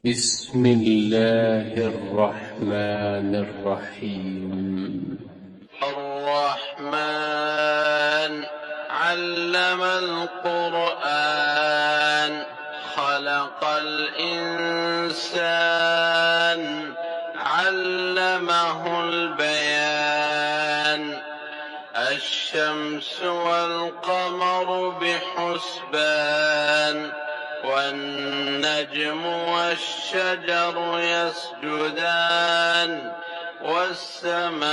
بسم الله الرحمن الرحيم. الرحمن علم القرآن خلق الإنسان علمه البيان الشمس والقمر بحسبان والنجم والشجر يسجدان والسماء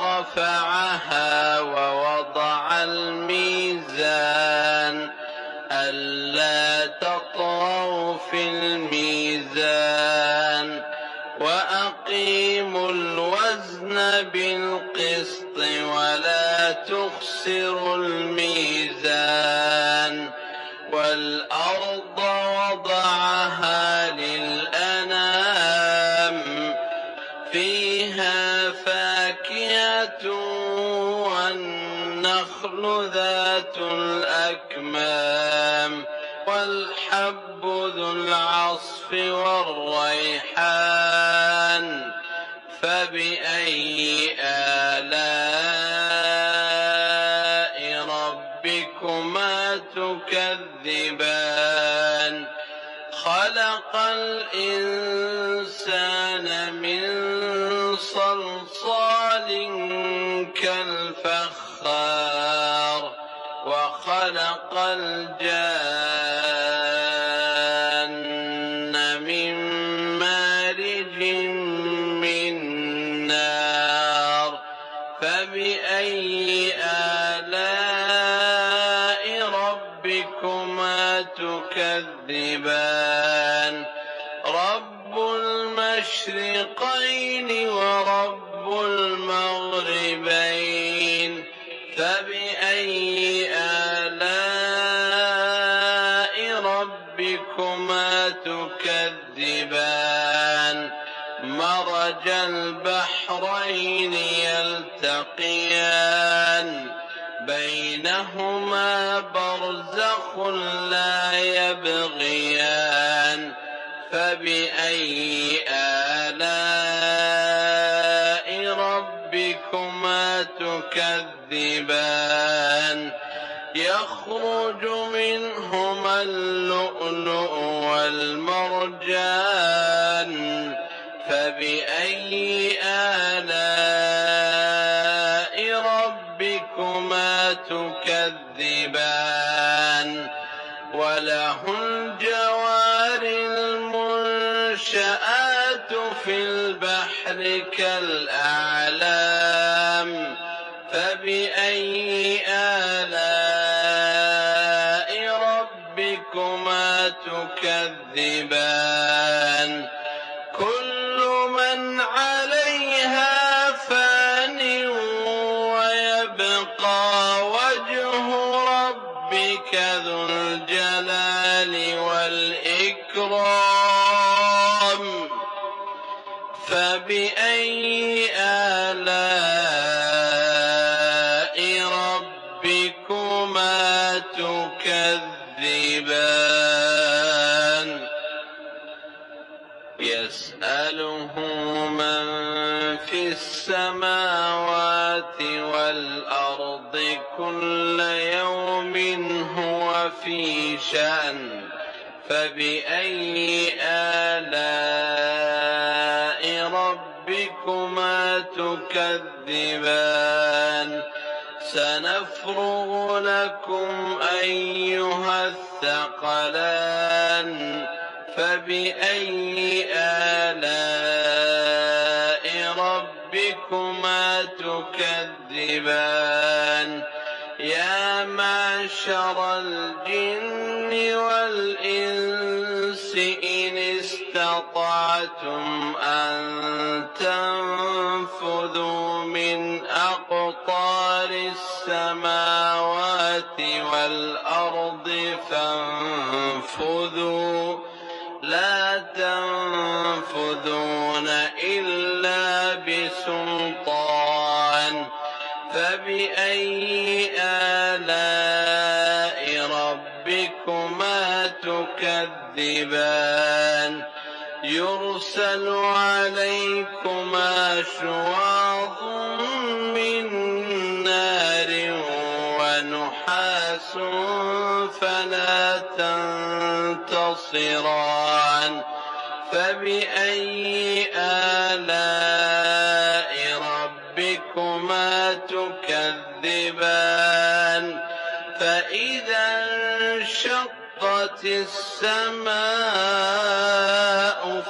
رفعها ووضع الميزان ألا تطغوا في الميزان وأقيموا الوزن بالقسط ولا تخسروا الميزان والأرض وضعها للأنام فيها فاكهة والنخل ذات الأكمام والحب ذو العصف والريحان فبأي آلاء ربكما تكذبان خلق الإنسان من صلصال كالفخار وخلق الجان من مارج من نار فبأي آلاء ربكما تكذبان رب المشرقين ورب المغربين فبأي آلاء ربكما تكذبان مرج البحرين يلتقيان بينهما برزخ لا يبغيان فبأي آلاء ربكما تكذبان يخرج منهما اللؤلؤ والمرجان فبأي آلاء ربكما تكذبان وله الجوار المنشآت في البحر كالأعلام فبأي آلاء ربكما تكذبان كل من عليها فان ويبقى وجه ربك ذو الجلال والإكرام فبأي آلاء ربكما تكذبان يسأله من في السماوات والأرض كل يوم هو في شأن فبأي آلاء ربكما تكذبان سنفرغ لكم أيها الثقلان فبأي آلاء ربكما تكذبان يا معشر الجن والإنس إن استطعتم أن تنفذوا من أقطار السماوات والأرض فانفذوا لا تنفذون إلا بسلطان فبأي آلاء ربكما تكذبان تكذبان يرسل عليكما شواظ من نار ونحاس فلا تنتصران فبأي آلاء ربكما تكذبان فإذا انشقت السماء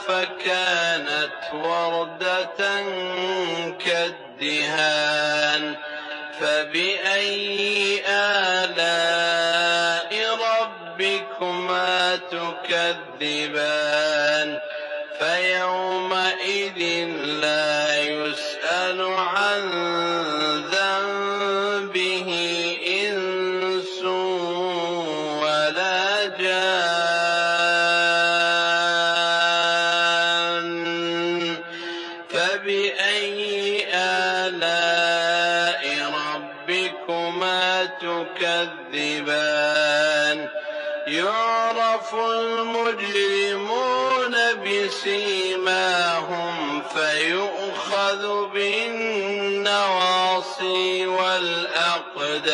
فكانت وردة كالدهان فبأي آلاء ربكما تكذبان فيومئذ لا يسأل عن ذنبه إنس ولا جان فبأي آلاء ربكما تكذبان يعرف المجرمون بسيماهم فيؤخذ بالنواصي والأقدام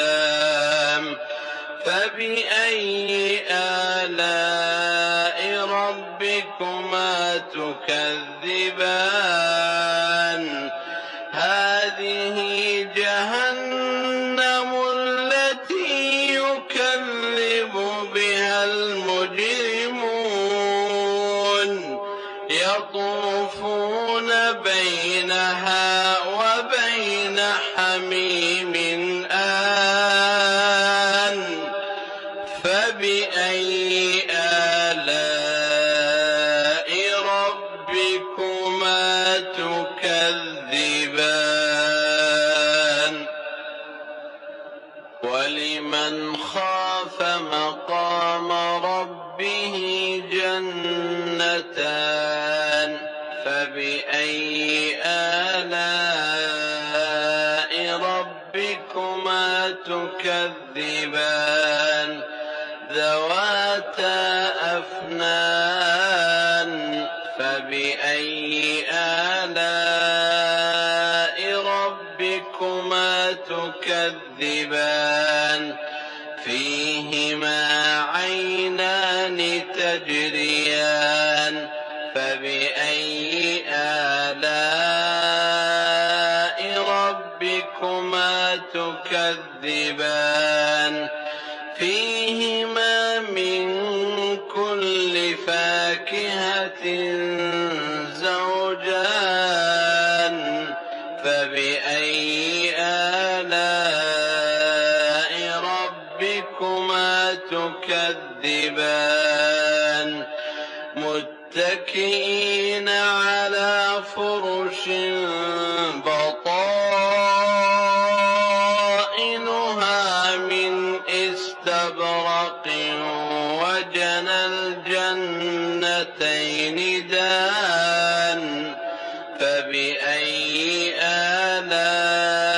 فبأي آلاء ربكما تكذبان هذه جهنم التي يكذب بها المجرمون يطوفون بينها وبين حميم آن فبأي آلاء ربكما تكذبان ولمن خاف مقام ربه جنتان فبأي آلاء ربكما تكذبان ذواتا أفنان فبأي آلاء ربكما تكذبان فيهما عينان تجريان فبأي آلاء ربكما تكذبان فيهما من كل فاكهة زوجان فبأي آلاء ربكما تكذبان متكئين على فرش بطائنها من استبرق وجنى الجنتين دان فبأي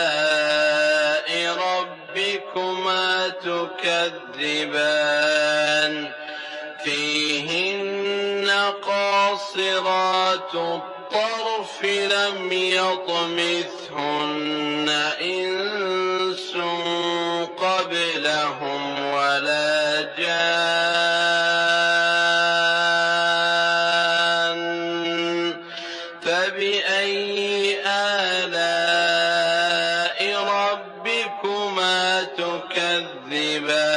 آلاء ربكما تكذبان فيهن قاصرات الطرف لم يطمثهن إنس قبلهم ولا جان فبأي آلاء ربكما تكذبان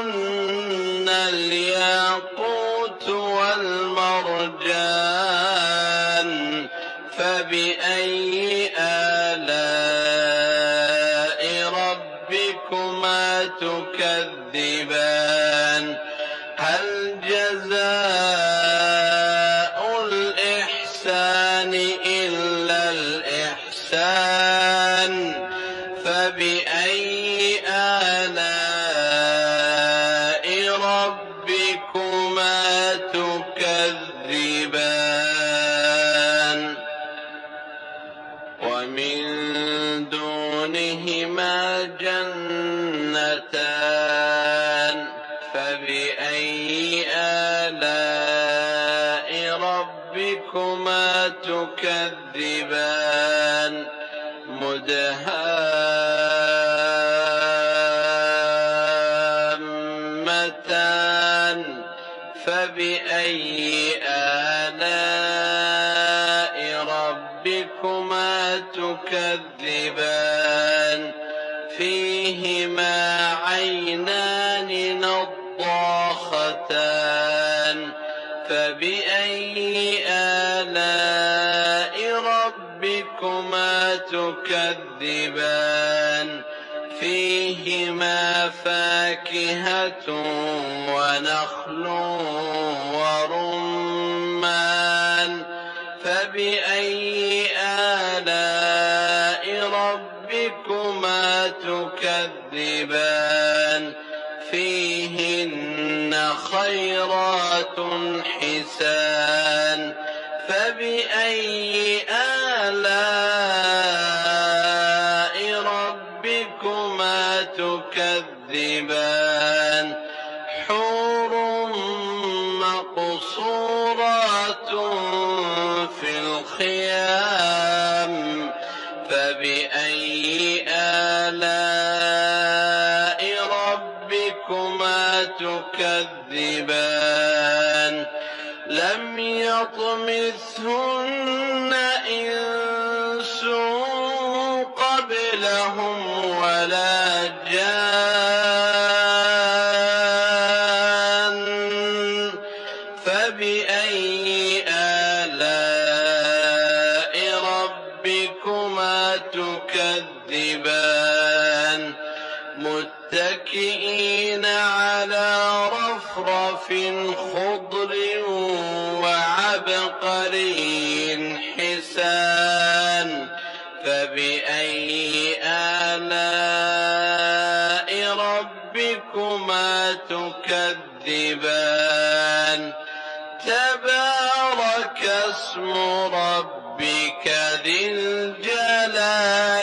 كأنهن الياقوت والمرجان فبأي آلاء ربكما تكذبان هل جزاء الإحسان إلا الإحسان فبأي آلاء ربكما تكذبان ومن دونهما جنتان ربكما تكذبان مدهامتان فبأي آلاء ربكما تكذبان فيهما عينان نضاختان فبأي آلاء ربكما تكذبان فيهما فاكهة ونخل ورمان فبأي آلاء ربكما تكذبان فيهن خيرات حسان فبأي آلاء ربكما تكذبان حور مقصورات في الخيام فبأي آلاء ربكما تكذبان لم يطمثهن إنس قبلهم ولا جان فبأي آلاء ربكما تكذبان متكئين على رفرف خضر وعبقري حسان فبأي آلاء ربكما تكذبان تبارك اسم ربك ذي الجلال